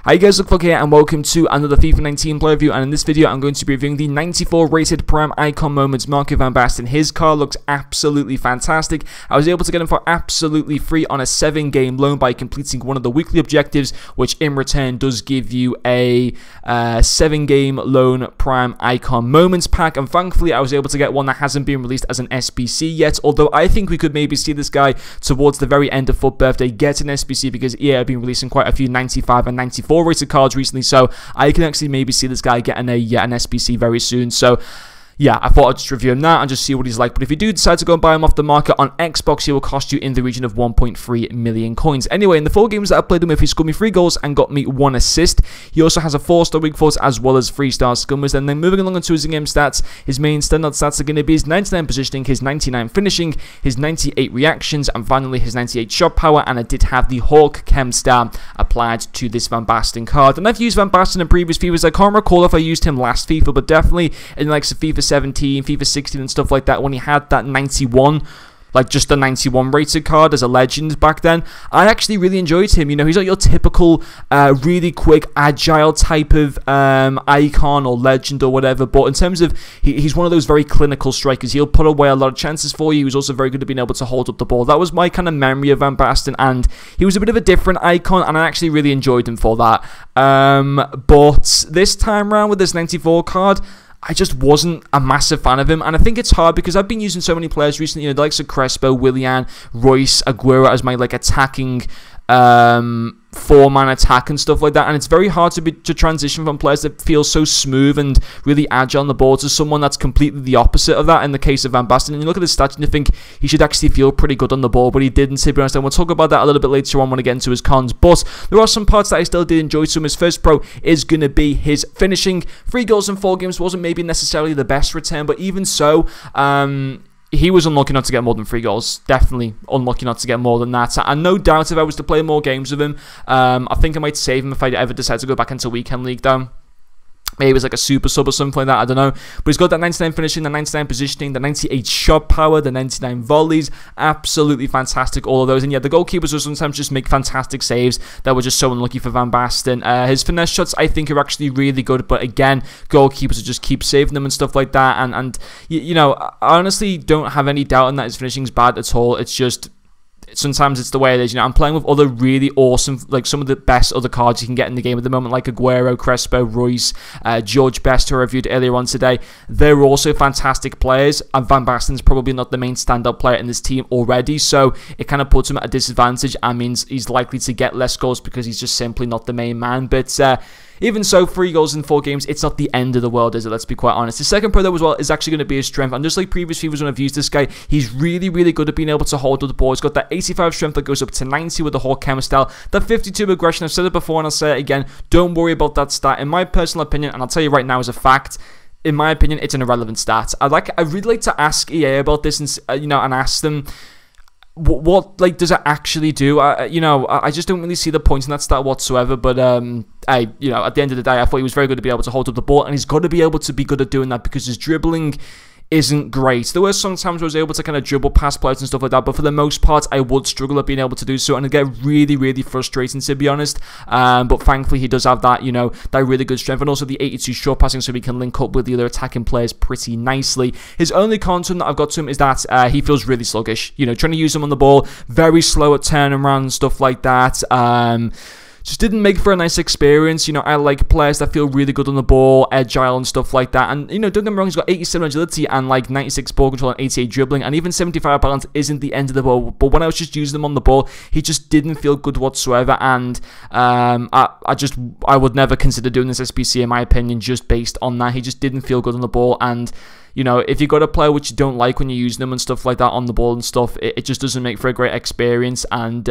Hi guys, look here and welcome to another FIFA 19 player review, and in this video I'm going to be reviewing the 94 rated prime icon moments Marco van Basten. His card looks absolutely fantastic. I was able to get him for absolutely free on a 7-game loan by completing one of the weekly objectives, which in return does give you a 7-game loan prime icon moments pack, and thankfully I was able to get one that hasn't been released as an SBC yet, although I think we could maybe see this guy towards the very end of FUT Birthday get an SBC, because EA have been releasing quite a few 95 and 94 rated cards recently, so I can actually maybe see this guy getting an SBC very soon. So yeah, I thought I'd just review him now and just see what he's like. But if you do decide to go and buy him off the market on Xbox, he will cost you in the region of 1.3 million coins. Anyway, in the 4 games that I played him with, he scored me 3 goals and got me 1 assist. He also has a 4-star weak foot as well as 3-star scummers. And then moving along into his in-game stats, his main standout stats are going to be his 99 positioning, his 99 finishing, his 98 reactions, and finally his 98 shot power. And I did have the Hawk Chem star applied to this Van Basten card. And I've used Van Basten in previous FIFAs. I can't recall if I used him last FIFA, but definitely in like FIFA 17, FIFA 16 and stuff like that, when he had that 91, like just the 91 rated card as a legend back then. I actually really enjoyed him. You know, he's like your typical really quick, agile type of icon or legend or whatever, but in terms of, he's one of those very clinical strikers. He'll put away a lot of chances for you. He was also very good at being able to hold up the ball. That was my kind of memory of Van Basten, and he was a bit of a different icon, and I actually really enjoyed him for that. But this time around with this 94 card, I just wasn't a massive fan of him, and I think it's hard because I've been using so many players recently, you know, the likes of Crespo, Willian, Royce, Aguero as my like attacking 4-man attack and stuff like that, and it's very hard to transition from players that feel so smooth and really agile on the ball to someone that's completely the opposite of that in the case of Van Basten. And you look at his stats and you think he should actually feel pretty good on the ball, but he didn't, to be honest, and we'll talk about that a little bit later on when I get into his cons. But there are some parts that I still did enjoy. So his first pro is going to be his finishing. 3 goals in 4 games wasn't maybe necessarily the best return, but even so, he was unlucky not to get more than 3 goals. Definitely unlucky not to get more than that. And no doubt if I was to play more games with him, I think I might save him if I ever decide to go back into Weekend League though. Maybe it was like a super sub or something like that, I don't know. But he's got that 99 finishing, the 99 positioning, the 98 shot power, the 99 volleys. Absolutely fantastic, all of those. And yeah, the goalkeepers will sometimes just make fantastic saves that were just so unlucky for Van Basten. His finesse shots, I think, are actually really good. But again, goalkeepers will just keep saving them and stuff like that. And you know, I honestly don't have any doubt in that his finishing's bad at all. It's just, sometimes it's the way it is. You know, I'm playing with other really awesome, like some of the best other cards you can get in the game at the moment, like Aguero, Crespo, Royce, George Best, who I reviewed earlier on today. They're also fantastic players, and Van Basten's probably not the main standout player in this team already, so it kind of puts him at a disadvantage and means he's likely to get less goals because he's just simply not the main man. But even so, 3 goals in 4 games, it's not the end of the world, is it? Let's be quite honest. The second pro, though, as well, is actually going to be his strength. And just like previous FIFAs when I've used this guy, he's really, really good at being able to hold up the ball. He's got that 85 strength that goes up to 90 with the Hawk Chem style. That 52 aggression, I've said it before and I'll say it again, don't worry about that stat. In my personal opinion, and I'll tell you right now as a fact, in my opinion, it's an irrelevant stat. I really like to ask EA about this and, you know, and ask them, what like does it actually do? You know, I just don't really see the point in that stat whatsoever. But you know, at the end of the day, I thought he was very good to be able to hold up the ball, and he's got to be able to be good at doing that because his dribbling isn't great. There were some times where I was able to kind of dribble past players and stuff like that, but for the most part, I would struggle at being able to do so, and it get really, really frustrating, to be honest. But thankfully, he does have that, you know, that really good strength, and also the 82 short passing, so he can link up with the other attacking players pretty nicely. His only con to him that I've got to him is that he feels really sluggish. You know, trying to use him on the ball, very slow at turning around and stuff like that. Just didn't make for a nice experience. You know, I like players that feel really good on the ball, agile and stuff like that. And, you know, don't get me wrong, he's got 87 agility and like 96 ball control and 88 dribbling, and even 75 balance isn't the end of the ball. But when I was just using him on the ball, he just didn't feel good whatsoever. And I would never consider doing this SBC in my opinion, just based on that. He just didn't feel good on the ball, and you know, if you got a player which you don't like when you're using them and stuff like that on the ball and stuff, it just doesn't make for a great experience. And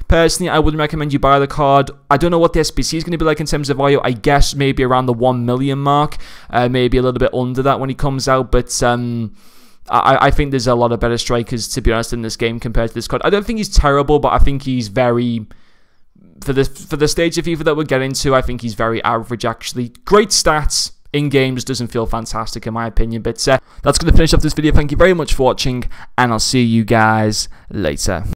personally, I wouldn't recommend you buy the card. I don't know what the SBC is going to be like in terms of value. I guess maybe around the 1 million mark, maybe a little bit under that when he comes out. But I think there's a lot of better strikers, to be honest, in this game compared to this card. I don't think he's terrible, but I think he's very, for the stage of FIFA that we're getting to, I think he's very average actually. Great stats. In games doesn't feel fantastic in my opinion, but that's going to finish off this video. Thank you very much for watching, and I'll see you guys later.